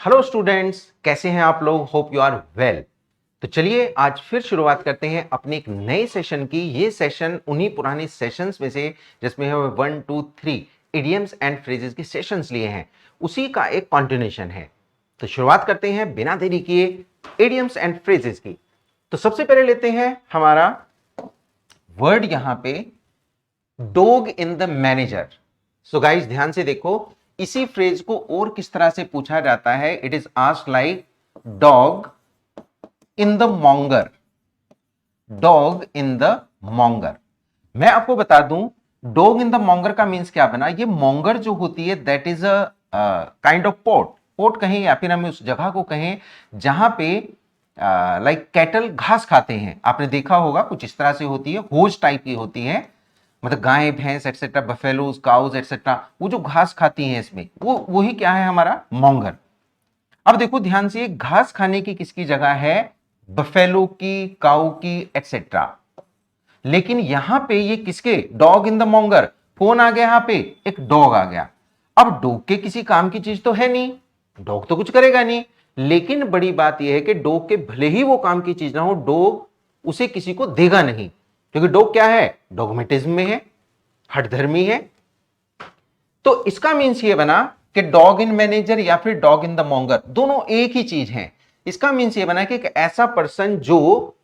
Hello students, कैसे हैं आप लोग। Hope you are well. तो चलिए आज फिर शुरुआत करते हैं अपने एक नए सेशन की। ये सेशन उन्हीं पुराने सेशंस में से जिसमें हमें 1 2 3 इडियम्स एंड फ्रेजेस के सेशंस लिए हैं, उसी का एक कॉन्टिन्यूशन है। तो शुरुआत करते हैं बिना देरी किए इडियम्स एंड फ्रेजेस की। तो सबसे पहले लेते हैं हमारा वर्ड यहां पे dog in the manager. So guys ध्यान से देखो, इसी फ्रेज को और किस तरह से पूछा जाता है। It is asked like dog in the monger. Dog in the monger. मैं आपको बता दूं, डॉग इन द मॉन्गर का मीन्स क्या बना। ये मॉन्गर जो होती है that is a kind of port. Port कहें या फिर हम उस जगह को कहें जहां पे लाइक कैटल घास खाते हैं। आपने देखा होगा कुछ इस तरह से होती है, होज टाइप की होती है, मतलब गाय भैंस एक्सेट्रा, बफेलोज काउज एक्सेट्रा, वो जो घास खाती हैं इसमें, वो वही क्या है हमारा मॉन्गर। अब देखो ध्यान से, घास खाने की किसकी जगह है, बफेलो की, काउ की एक्सेट्रा। लेकिन यहां पे ये किसके, डॉग इन द मॉन्गर। कौन आ गया यहां पे, एक डॉग आ गया। अब डॉग के किसी काम की चीज तो है नहीं, डॉग तो कुछ करेगा नहीं। लेकिन बड़ी बात यह है कि डॉग के भले ही वो काम की चीज ना हो, डॉग उसे किसी को देगा नहीं, क्योंकि डॉग क्या है, डॉगमेटिज्म में है, हठधर्मी है। तो इसका मीन्स ये बना कि डॉग इन मैनेजर या फिर डॉग इन द मॉन्गर दोनों एक ही चीज है। इसका मीन्स ये बना कि एक ऐसा पर्सन जो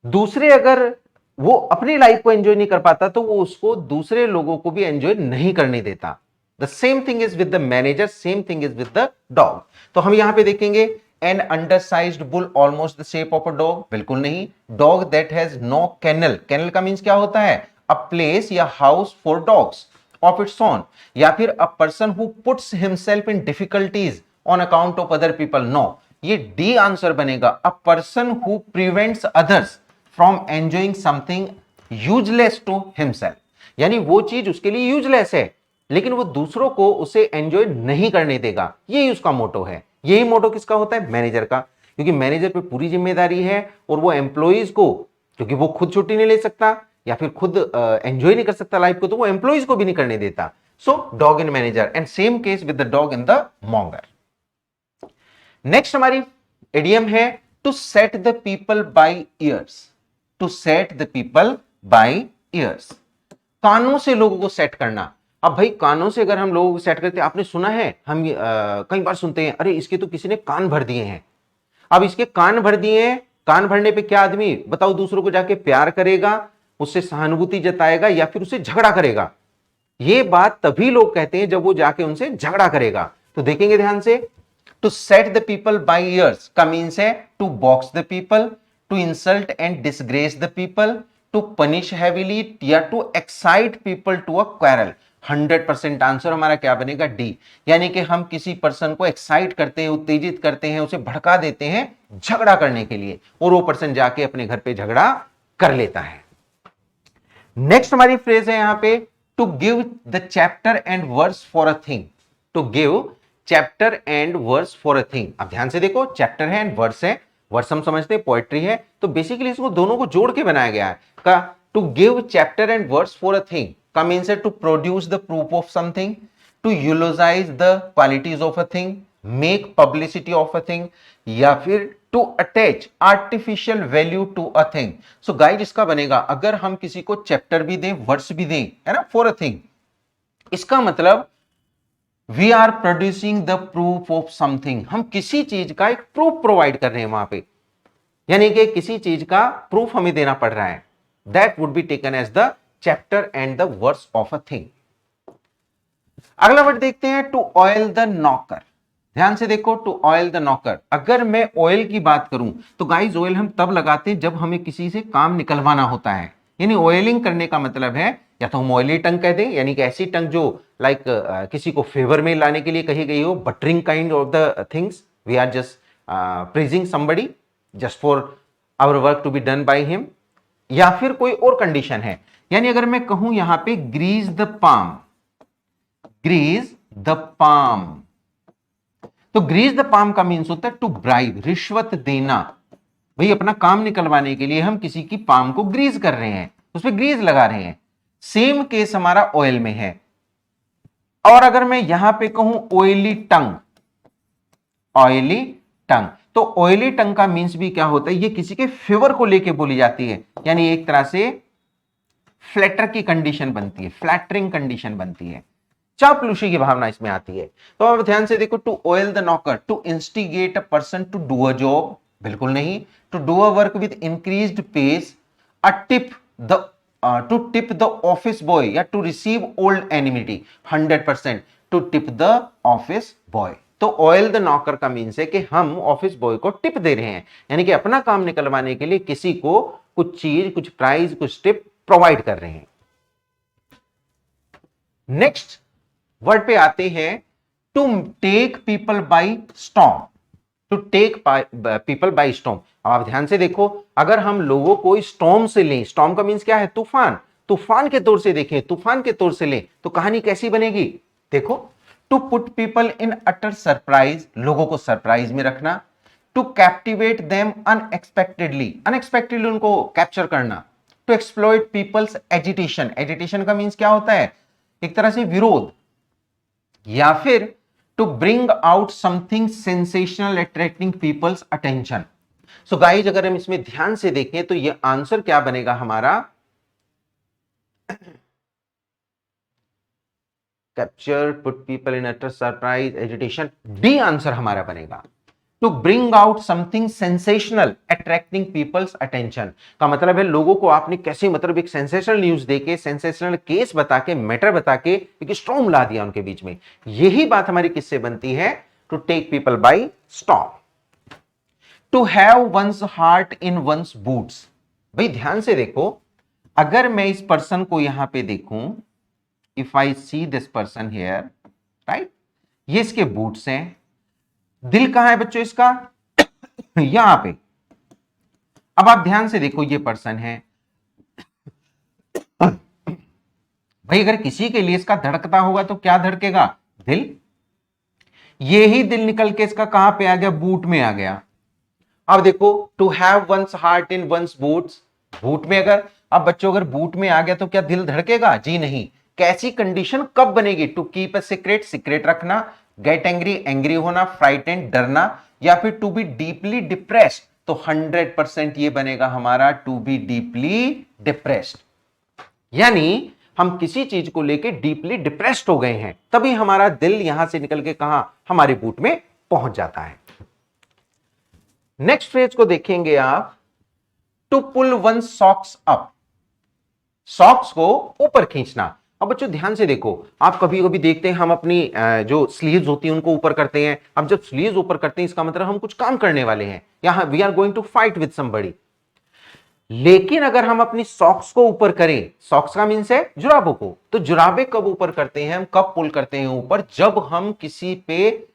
दूसरे, अगर वो अपनी लाइफ को एंजॉय नहीं कर पाता तो वो उसको दूसरे लोगों को भी एंजॉय नहीं करने देता। The same thing is with the manager, same thing is with the dog. तो हम यहां पे देखेंगे an undersized bull almost the shape of a dog, बिल्कुल नहीं। Dog that has no kennel. Kennel का मीन्स क्या होता है, अ प्लेस या house for dogs of its own, या फिर a person who puts himself in difficulties on account of other people. No, ये डी आंसर बनेगा। A person who prevents others from enjoying something useless to himself. यानी वो चीज उसके लिए useless है लेकिन वो दूसरों को उसे एंजॉय नहीं करने देगा, यही उसका मोटो है। यही मोटो किसका होता है, मैनेजर का, क्योंकि मैनेजर पे पूरी जिम्मेदारी है और वो एम्प्लॉइज को, क्योंकि वो खुद छुट्टी नहीं ले सकता या फिर खुद एंजॉय नहीं कर सकता लाइफ को, तो वो एम्प्लॉइज को भी नहीं करने देता। So dog in manager and same case with the dog in the manger. Next हमारी इडियम है to set the people by ears. To set the people by ears, कानों से लोगों को सेट करना। अब भाई कानों से अगर हम लोगों को सेट करते हैं, आपने सुना है, हम कई बार सुनते हैं, अरे इसके तो किसी ने कान भर दिए हैं। अब इसके कान भर दिए हैं, कान भरने पे क्या आदमी बताओ दूसरों को जाके प्यार करेगा, उससे सहानुभूति जताएगा या फिर उससे झगड़ा करेगा। ये बात तभी लोग कहते हैं जब वो जाके उनसे झगड़ा करेगा। तो देखेंगे ध्यान से, to set the people by ears का मीन्स है to box the people, to insult and disgrace the people, to punish heavily, या to excite people to a quarrel. 100% answer हमारा क्या बनेगा, डी। यानी कि हम किसी पर्सन को एक्साइट करते हैं, उत्तेजित करते हैं, उसे भड़का देते हैं झगड़ा करने के लिए, और वो पर्सन जाके अपने घर पे झगड़ा कर लेता है। नेक्स्ट हमारी फ्रेज है यहां पे to give the chapter and verse for a thing. To give chapter and verse for a thing. अब ध्यान से देखो, चैप्टर है एंड वर्स है। वर्स हम समझते हैं पोएट्री है, तो बेसिकली इसको दोनों को जोड़ के बनाया गया है। का to give chapter and verse for a thing का मीन्स है to produce the proof of something, to eulogize the qualities of a thing, make publicity of a thing, या फिर to attach artificial value to a thing. So guide इसका बनेगा, अगर हम किसी को चैप्टर भी दें, वर्स भी दें, है ना, फॉर अ थिंग, इसका मतलब we are producing the proof of something. हम किसी चीज का एक प्रूफ प्रोवाइड कर रहे हैं वहां पे, यानी कि किसी चीज का प्रूफ हमें देना पड़ रहा है। That would be taken as the chapter and the verse of a thing. अगला वर्ड देखते हैं टू ऑयल द नॉकर। ध्यान से देखो, टू ऑयल द नॉकर। अगर मैं ऑयल की बात करूं तो गाइस ऑयल हम तब लगाते हैं जब हमें किसी से काम निकलवाना होता है। यानी ऑयलिंग करने का मतलब है, या तो हम ऑयली टंग कह दें, यानी कि ऐसी टंग जो लाइक किसी को फेवर में लाने के लिए कही गई हो, buttering kind of the things, we are just praising somebody just for our work to be done by him. या फिर कोई और कंडीशन है, यानी अगर मैं कहूं यहां पे grease the palm, grease the palm, तो ग्रीज द पाम का मीन्स होता है टू ब्राइब, रिश्वत देना। भाई अपना काम निकलवाने के लिए हम किसी की पाम को ग्रीज कर रहे हैं, उस पर ग्रीज लगा रहे हैं। सेम केस हमारा ऑयल में है। और अगर मैं यहां पे कहूं ऑयली टंग, ऑयली टंग। तो ऑयली टंग का मीन्स भी क्या होता है, ये किसी के फेवर को लेके बोली जाती है, यानी एक तरह से फ्लैटर की कंडीशन बनती है, फ्लैटरिंग कंडीशन बनती है, चापलूसी की भावना इसमें आती है। तो अब ध्यान से देखो, to oil the knocker, to instigate a person to do a job, बिल्कुल नहीं। To do a work with increased pace, a tip the to tip the office boy, या to receive old enmity, 100% to tip the office boy. तो oil the knocker का means है कि हम office boy को tip दे रहे हैं, यानी कि अपना काम निकलवाने के लिए किसी को कुछ चीज, कुछ प्राइज, कुछ टिप प्रोवाइड कर रहे हैं। नेक्स्ट वर्ड पे आते हैं, to take people by storm, to take people by storm. अब आप ध्यान से देखो, अगर हम लोगों को स्टॉर्म से लें, स्टॉर्म का मीन्स क्या है, तूफान, तूफान के तौर से देखें, तूफान के तौर से लें, तो कहानी कैसी बनेगी, देखो, to put people in utter surprise, लोगों को सरप्राइज में रखना। To captivate them unexpectedly, unexpectedly उनको कैप्चर करना। To exploit people's agitation, agitation का मीन्स क्या होता है, एक तरह से विरोध। या फिर to bring out something sensational attracting people's attention. So guys, अगर हम इसमें ध्यान से देखें तो ये आंसर क्या बनेगा हमारा, capture, put people in utter surprise, agitation, D answer हमारा बनेगा। To bring out something sensational attracting people's attention का मतलब है लोगों को आपने कैसे, मतलब एक सेंसेशनल न्यूज देके, सेंसेशनल केस बता के, मैटर बता के एक स्टॉर्म ला दिया उनके बीच में। यही बात हमारी किससे बनती है, to take people by storm. To have one's heart in one's boots. भाई ध्यान से देखो, अगर मैं इस पर्सन को यहां पे देखूं, if I see this person here, right, ये इसके बूट्स हैं, दिल कहां है बच्चों इसका, यहां पे। अब आप ध्यान से देखो, ये पर्सन है भाई, अगर किसी के लिए इसका धड़कता होगा तो क्या धड़केगा, दिल। ये ही दिल निकल के इसका कहां पे आ गया, बूट में आ गया। अब देखो, to have one's heart in one's boots, boot में अगर, अब बच्चों अगर बूट में आ गया तो क्या दिल धड़केगा, जी नहीं। कैसी कंडीशन कब बनेगी, to keep a secret, secret रखना, गेट एंग्री, एंग्री होना, फ्राइटेंड, डरना, या फिर टू बी डीपली डिप्रेस्ड। तो 100% ये बनेगा हमारा टू बी डीपली डिप्रेस्ड, यानी हम किसी चीज को लेके डीपली डिप्रेस्ड हो गए हैं, तभी हमारा दिल यहां से निकल के कहां, हमारे बूट में पहुंच जाता है। नेक्स्ट फ्रेज को देखेंगे आप, to pull one's socks up, socks को ऊपर खींचना। अब बच्चों ध्यान से देखो, आप कभी कभी देखते हैं हम अपनी जो स्लीव्स होती हैं उनको ऊपर करते हैं। अब जब स्लीव्स ऊपर करते हैं इसका मतलब हम कुछ काम करने वाले हैं, यहां we are going to fight with somebody. लेकिन अगर हम अपनी सॉक्स को ऊपर करें, सॉक्स का मीन्स है जुराबों को, तो जुराबे कब ऊपर करते हैं हम, कब पुल करते हैं ऊपर, जब हम किसी पे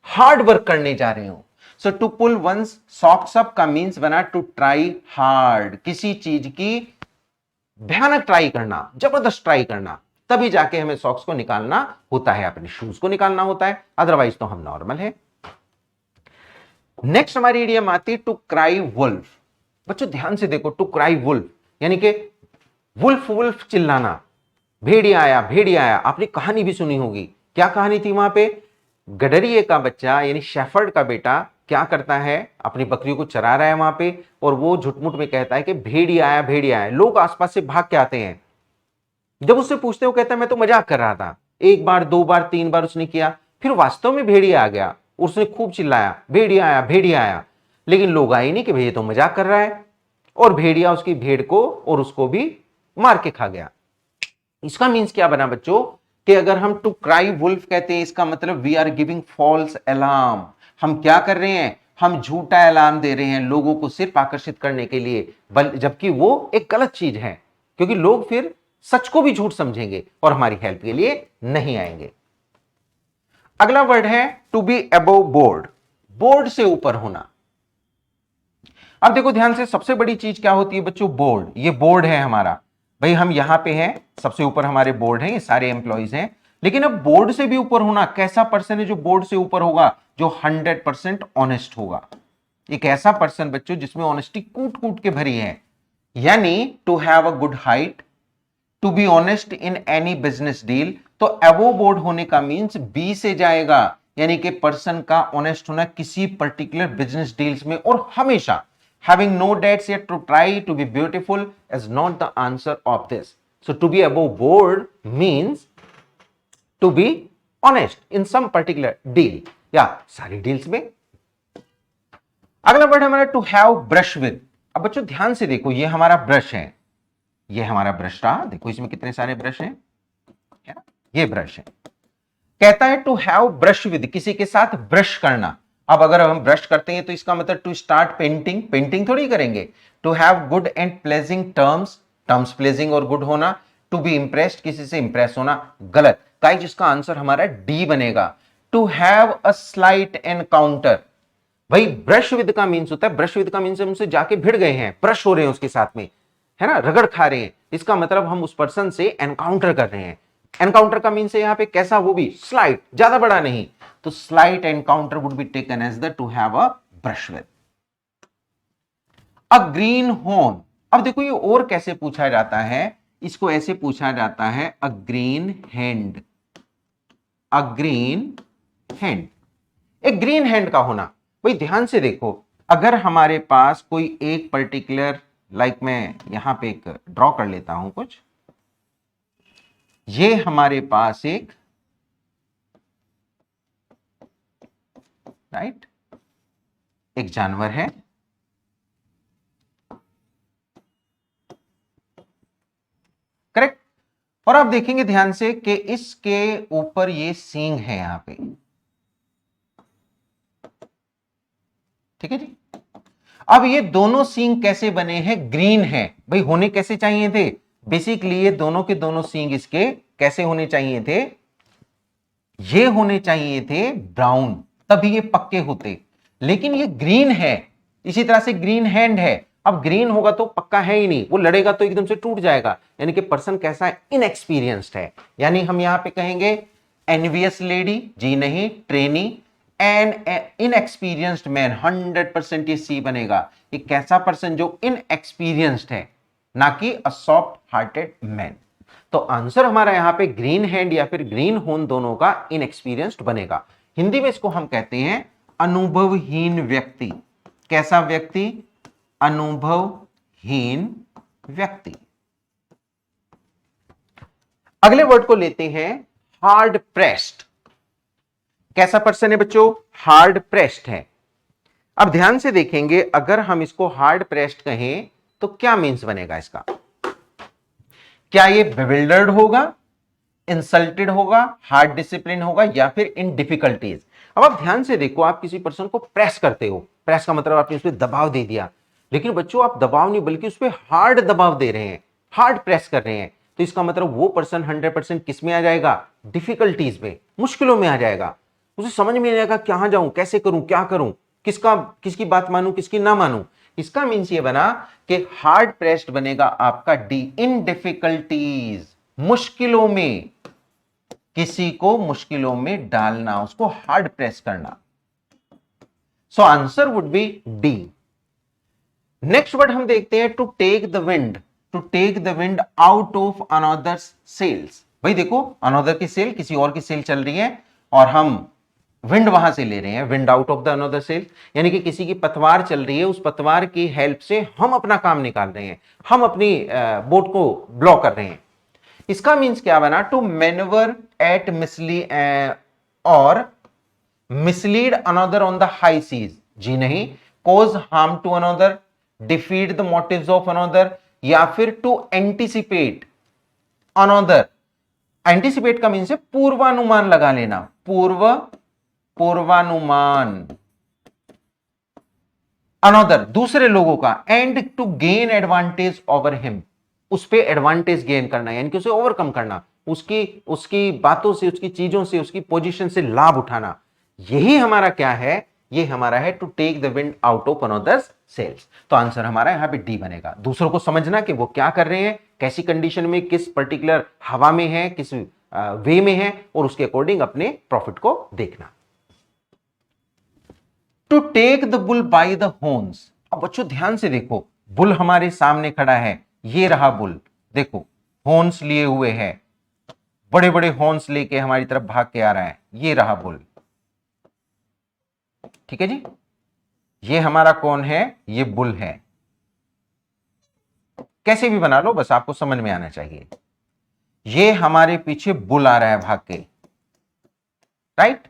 हार्ड वर्क करने जा रहे हो। So to pull one's socks up का मीन्स बना टू ट्राई हार्ड, किसी चीज की भयानक ट्राई करना, जबरदस्त ट्राई करना, तभी जाके हमें सॉक्स को निकालना होता है, अपने शूज को निकालना होता है, अदरवाइज तो हम नॉर्मल है। नेक्स्ट हमारी इडियम आती, टू क्राई वुल्फ। बच्चों ध्यान से देखो, टू क्राई वुल्फ यानी कि वुल्फ वुल्फ चिल्लाना, भेड़िया आया, भेड़िया आया। आपने कहानी भी सुनी होगी, क्या कहानी थी वहां पे, गडरिए का बच्चा यानी शेफर्ड का बेटा क्या करता है, अपनी बकरियों को चरा रहा है वहां पे, और वो झुटमुट में कहता है कि भेड़िया आया, भेड़िया आया। लोग आसपास से भाग के आते हैं, जब उससे पूछते हो कहता है मैं तो मजाक कर रहा था। एक बार, दो बार, तीन बार उसने किया, फिर वास्तव में भेड़िया आ गया, उसने खूब चिल्लाया, भेड़िया आया, भेड़िया आया। लेकिन लोग आए नहीं कि भैया तो मजाक कर रहा है, और भेड़िया उसकी भेड़ को और उसको भी मार के खा गया। इसका मीन्स क्या बना बच्चों, कि अगर हम टू क्राई वुल्फ कहते हैं, इसका मतलब we are giving false alarm. हम क्या कर रहे हैं, हम झूठा अलार्म दे रहे हैं लोगों को सिर्फ आकर्षित करने के लिए, जबकि वो एक गलत चीज है, क्योंकि लोग फिर सच को भी झूठ समझेंगे और हमारी हेल्प के लिए नहीं आएंगे। अगला वर्ड है to be above board, board से ऊपर होना। अब देखो ध्यान से, सबसे बड़ी चीज क्या होती है बच्चों, बोर्ड। ये बोर्ड है हमारा, भाई हम यहां पे हैं, सबसे ऊपर हमारे बोर्ड है, ये सारे एम्प्लॉइज हैं। लेकिन अब बोर्ड से भी ऊपर होना, कैसा पर्सन है जो बोर्ड से ऊपर होगा, जो 100% ऑनेस्ट होगा। एक ऐसा पर्सन बच्चों जिसमें ऑनेस्टी कूट कूट के भरी है, यानी to have a good height, to be honest in any business deal. तो अबव बोर्ड होने का मींस बी से जाएगा, यानी कि पर्सन का ऑनेस्ट होना किसी पर्टिकुलर बिजनेस डील्स में, और हमेशा having no debts yet to try to be beautiful is not the answer of this. So to be above board means to be honest in some particular deal, या सारी deals में। अगला word हमारा to have brush with. अब बच्चों ध्यान से देखो, ये हमारा ब्रश है, ये हमारा ब्रश था, देखो इसमें कितने सारे ब्रश हैं, ये ब्रश है। कहता है टू हैव ब्रश विद, किसी के साथ ब्रश करना। अब अगर हम ब्रश करते हैं तो इसका मतलब टू स्टार्ट पेंटिंग, पेंटिंग थोड़ी करेंगे। To have good and pleasing terms, terms pleasing और गुड होना। टू बी इंप्रेस्ड, किसी से इंप्रेस होना, गलत। गाइस इसका आंसर हमारा डी बनेगा। To have a slight encounter. भाई ब्रश विद का मीन्स होता है, ब्रश विद का मीन्स हमसे जाके भिड़ गए हैं, ब्रश हो रहे हैं उसके साथ में, है ना, रगड़ खा रहे हैं, इसका मतलब हम उस पर्सन से एनकाउंटर कर रहे हैं। एनकाउंटर का मीन्स है यहाँ पे कैसा, वो भी स्लाइट, ज्यादा बड़ा नहीं। तो slight encounter would be taken as the to have a brush with. A greenhorn. अब देखो ये और कैसे पूछा जाता है, इसको ऐसे पूछा जाता है अ ग्रीन हैंड। अ ग्रीन हैंड, एक ग्रीन हैंड का होना। भाई ध्यान से देखो, अगर हमारे पास कोई एक पर्टिकुलर, लाइक मैं यहां पे एक ड्रॉ कर लेता हूं कुछ, ये हमारे पास एक राइट एक जानवर है, करेक्ट। और आप देखेंगे ध्यान से कि इसके ऊपर ये सींग है यहां पे, ठीक है जी। अब ये दोनों सींग कैसे बने हैं, ग्रीन है। भाई होने कैसे चाहिए थे, बेसिकली ये दोनों के दोनों सींग इसके कैसे होने चाहिए थे, ये होने चाहिए थे ब्राउन, तभी ये पक्के होते। लेकिन ये ग्रीन है, इसी तरह से ग्रीन हैंड है। अब ग्रीन होगा तो पक्का है ही नहीं, वो लड़ेगा तो एकदम से टूट जाएगा। यानी कि पर्सन कैसा है, इनएक्सपीरियंस्ड है। यानी हम यहां पे कहेंगे एनवियस लेडी, जी नहीं, ट्रेनी एंड इनएक्सपीरियंस्ड मैन, 100% ये सी बनेगा। ये कैसा पर्सन, जो इनएक्सपीरियंस्ड है, ना कि अ सॉफ्ट हार्टेड मैन। तो आंसर हमारा यहां पे ग्रीन हैंड या फिर ग्रीन होन दोनों का इनएक्सपीरियंस्ड बनेगा। हिंदी में इसको हम कहते हैं अनुभवहीन व्यक्ति। कैसा व्यक्ति, अनुभवहीन व्यक्ति। अगले वर्ड को लेते हैं हार्ड प्रेस्ड। कैसा पर्सन है बच्चों, हार्ड प्रेस्ड है। अब ध्यान से देखेंगे, अगर हम इसको हार्ड प्रेस्ड कहें तो क्या मीन्स बनेगा इसका। क्या ये बेविल्डर्ड होगा, इंसल्टेड होगा, हार्ड डिसिप्लिन होगा, या फिर इन डिफिकल्टीज। अब आप ध्यान से देखो, आप किसी पर्सन को प्रेस करते हो, प्रेस का मतलब आपने उस पर दबाव दे दिया, लेकिन बच्चों आप दबाव नहीं बल्कि उस पर हार्ड दबाव दे रहे हैं, हार्ड प्रेस कर रहे हैं। तो इसका मतलब वो पर्सन 100% किस में आ जाएगा, डिफिकल्टीज में, मुश्किलों में आ जाएगा। उसे समझ में नहीं आएगा कहां जाऊं, कैसे करूं, क्या करूं, किसकी बात मानूं, किसकी ना मानूं। इसका मीन्स ये बना कि हार्ड प्रेस्ड बनेगा आपका डी, इन डिफिकल्टीज, मुश्किलों में, किसी को मुश्किलों में डालना, उसको हार्ड प्रेस करना। So answer would be D. Next word हम देखते हैं to take the wind. To take the wind out of another sails. भाई देखो, अनदर की सेल, किसी और की सेल चल रही है और हम विंड वहां से ले रहे हैं, wind out of the another sail, यानी कि किसी की पतवार चल रही है, उस पतवार की हेल्प से हम अपना काम निकाल रहे हैं, हम अपनी बोट को ब्लॉक कर रहे हैं। इसका मीन्स क्या बना, टू मैन्यूवर एट मिसली और mislead another on the high seas, जी नहीं, cause harm to another, defeat the motives of another, या फिर टू एंटिसिपेट अनदर। एंटिसिपेट का मीन्स है पूर्वानुमान लगा लेना, पूर्वानुमान अनदर, दूसरे लोगों का, and to gain advantage over him, उस पे एडवांटेज गेन करना, यानी कि उसे ओवरकम करना, उसकी बातों से, उसकी चीजों से, उसकी पोजीशन से लाभ उठाना। यही हमारा क्या है, ये हमारा है to take the wind out of another's sails. तो आंसर हमारा यहां पे डी बनेगा। दूसरों को समझना कि वो क्या कर रहे हैं, कैसी कंडीशन में, किस पर्टिकुलर हवा में है, किस वे में है, और उसके अकॉर्डिंग अपने प्रॉफिट को देखना। To take the bull by the horns. अब बच्चों ध्यान से देखो, बुल हमारे सामने खड़ा है, ये रहा बुल, देखो हॉर्न्स लिए हुए है, बड़े बड़े हॉर्न्स लेके हमारी तरफ भाग के आ रहा है, ये रहा बुल। ठीक है जी। ये हमारा कौन है? ये बुल है। कैसे भी बना लो, बस आपको समझ में आना चाहिए। ये हमारे पीछे बुल आ रहा है भाग के, राइट।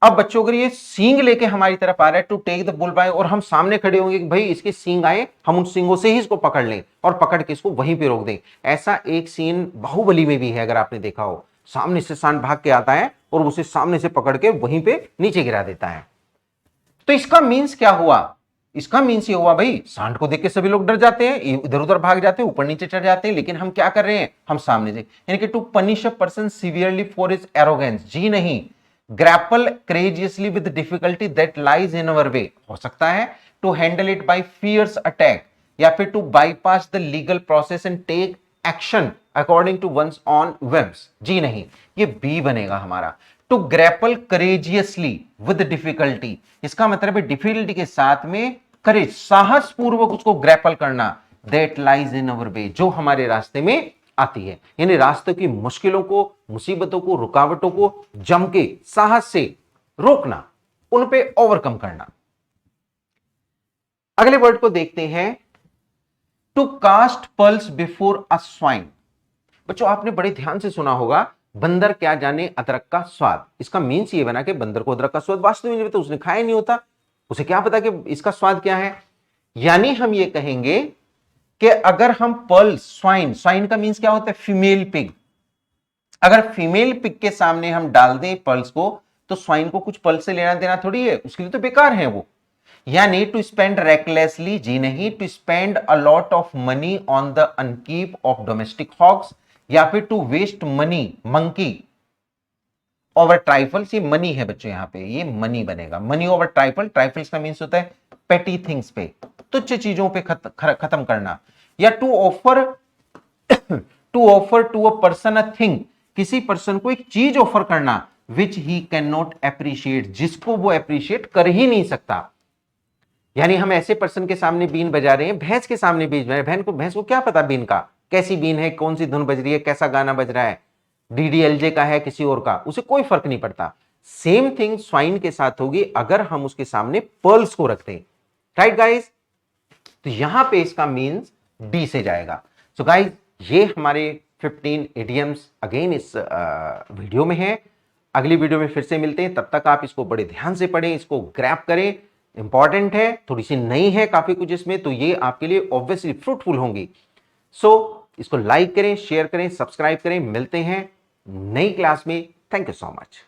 अब बच्चों, अगर ये सींग लेके हमारी तरफ आ रहा है to take the bull by, और हम सामने खड़े होंगे कि भाई इसके सींग आए, हम उन सींगों से ही इसको पकड़ लें और पकड़ के इसको वहीं पे रोक दें। ऐसा एक सीन बाहुबली में भी है, अगर आपने देखा हो। सामने से सांड भाग के आता है और उसे सामने से पकड़ के वहीं पे नीचे गिरा देता है। तो इसका मीन्स क्या हुआ? इसका मीन्स ये हुआ भाई, सांड को देख के सभी लोग डर जाते हैं, इधर उधर भाग जाते हैं, ऊपर नीचे चढ़ जाते हैं, लेकिन हम क्या कर रहे हैं? हम सामने से, यानी कि to punish a person severely for his arrogance. जी नहीं, grapple courageously with difficulty that lies in our way, हो सकता है to handle it by fierce attack, या फिर to bypass the legal process and take action according to one's own whims. जी नहीं, ये बी बनेगा हमारा। To grapple courageously with difficulty, इसका मतलब है डिफिकल्टी के साथ में करेज, साहस पूर्वक उसको ग्रैपल करना, दैट लाइज इन अवर वे, जो हमारे रास्ते में आती है, यानी रास्ते की मुश्किलों को, मुसीबतों को, रुकावटों को जम के साहस से रोकना, उन पे ओवरकम करना। अगले वर्ड को देखते हैं, to cast pearls before a swine. बच्चों, आपने बड़े ध्यान से सुना होगा, बंदर क्या जाने अदरक का स्वाद। इसका मीन्स ये बना कि बंदर को अदरक का स्वाद वास्तव में नहीं पता, उसने खाया नहीं होता, उसे क्या पता कि इसका स्वाद क्या है। यानी हम ये कहेंगे कि अगर हम पल्स, स्वाइन, स्वाइन का मीन्स क्या होता है? Female pig. अगर फीमेल पिग के सामने हम डाल दें पल्स को, तो स्वाइन को कुछ पल्स से लेना देना थोड़ी है, उसके लिए तो बेकार है वो। यानी टू स्पेंड रेकलेसली, जी नहीं, to spend a lot of money on the upkeep of domestic hogs, या फिर to waste money monkey over trifles. ये मनी है बच्चों, यहां पे ये मनी बनेगा, मनी ओवर ट्राइफल। ट्राइफल्स का मीन्स होता है पेटी थिंग्स पे, तुच्छ चीजों पे खत्म करना। या to offer to a person a thing, किसी पर्सन को एक चीज ऑफर करना, which he cannot appreciate, जिसको वो एप्रिशिएट कर ही नहीं सकता। यानी हम ऐसे पर्सन के सामने बीन बजा रहे हैं, भैंस के सामने बीन बजा रहे हैं, भैंस को क्या पता बीन का, कैसी बीन है, कौन सी धुन बज रही है, कैसा गाना बज रहा है, डीडीएलजे का है किसी और का, उसे कोई फर्क नहीं पड़ता। सेम थिंग स्वाइन के साथ होगी अगर हम उसके सामने पर्ल्स को रखते हैं, राइट गाइस। तो यहां पे इसका मीन्स डी से जाएगा। सो गाइस, ये हमारे 15 इडियम्स अगेन इस वीडियो में है। अगली वीडियो में फिर से मिलते हैं, तब तक आप इसको बड़े ध्यान से पढ़ें, इसको ग्रैब करें, इंपॉर्टेंट है, थोड़ी सी नई है काफी कुछ इसमें, तो ये आपके लिए ऑब्वियसली फ्रूटफुल होंगी। सो इसको लाइक करें, शेयर करें, सब्सक्राइब करें। मिलते हैं नई क्लास में। Thank you so much.